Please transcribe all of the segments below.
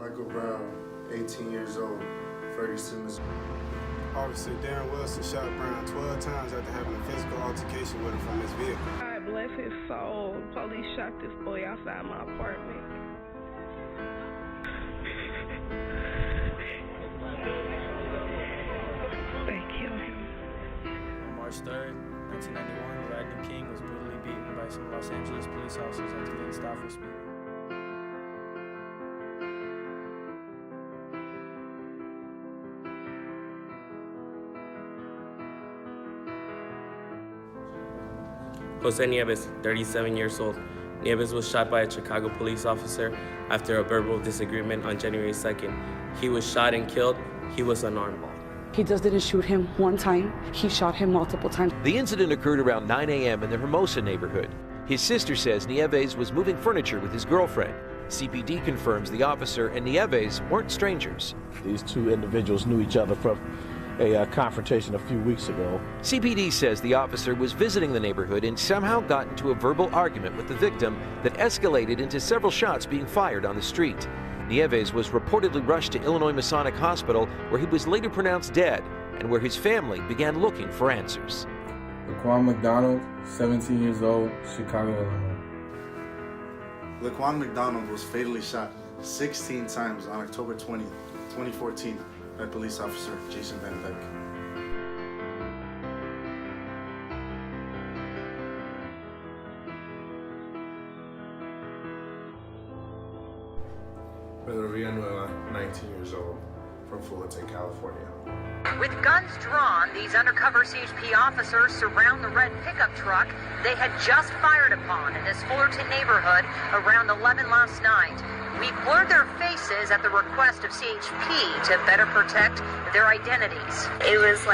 Michael Brown, 18 years old, Ferguson, Missouri. Officer Darren Wilson shot Brown 12 times after having a physical altercation with him from his vehicle. God bless his soul. Police shot this boy outside my apartment. They killed him. On March 3rd, 1991, Rodney King was brutally beaten by some Los Angeles police officers after being stopped for speeding. Jose Nieves, 37 years old. Nieves was shot by a Chicago police officer after a verbal disagreement on January 2nd. He was shot and killed. He was unarmed. He just didn't shoot him one time. He shot him multiple times. The incident occurred around 9 a.m. in the Hermosa neighborhood. His sister says Nieves was moving furniture with his girlfriend. CPD confirms the officer and Nieves weren't strangers. These two individuals knew each other from a confrontation a few weeks ago. CPD says the officer was visiting the neighborhood and somehow got into a verbal argument with the victim that escalated into several shots being fired on the street. Nieves was reportedly rushed to Illinois Masonic Hospital, where he was later pronounced dead and where his family began looking for answers. Laquan McDonald, 17 years old, Chicago, Illinois. Laquan McDonald was fatally shot 16 times on October 20th, 2014 by police officer Jason Van Dyke. Pedro Villanueva, 19 years old, from Fullerton, California. With guns drawn, these undercover CHP officers surround the red pickup truck they had just fired upon in this Fullerton neighborhood around 11 last night. We blurred their faces at the request of CHP to better protect their identities. It was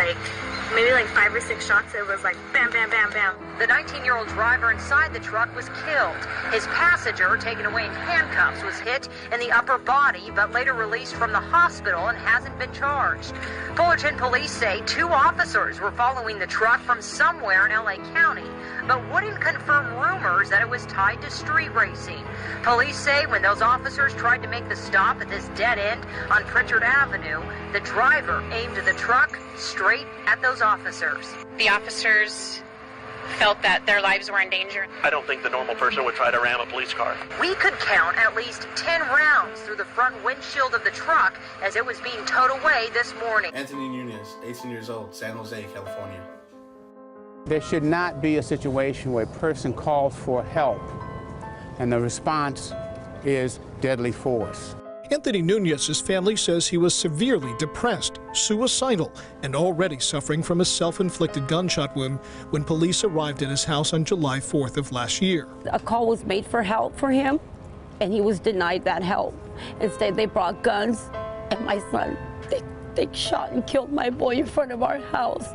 maybe 5 or 6 shots. It was like bam, bam, bam, bam. The 19-year-old driver inside the truck was killed. His passenger, taken away in handcuffs, was hit in the upper body but later released from the hospital and hasn't been charged. Fullerton police say 2 officers were following the truck from somewhere in LA County, but wouldn't confirm rumors that it was tied to street racing. Police say when those officers tried to make the stop at this dead end on Pritchard Avenue, the driver aimed the truck straight at those officers. The officers felt that their lives were in danger. I don't think the normal person would try to ram a police car. We could count at least 10 rounds through the front windshield of the truck as it was being towed away this morning. Anthony Nunez, 18 years old, San Jose, California. There should not be a situation where a person calls for help and the response is deadly force. Anthony Nunez's family says he was severely depressed, suicidal, and already suffering from a self-inflicted gunshot wound when police arrived at his house on July 4th of last year. A call was made for help for him, and he was denied that help. Instead, they brought guns, and my son, they shot and killed my boy in front of our house.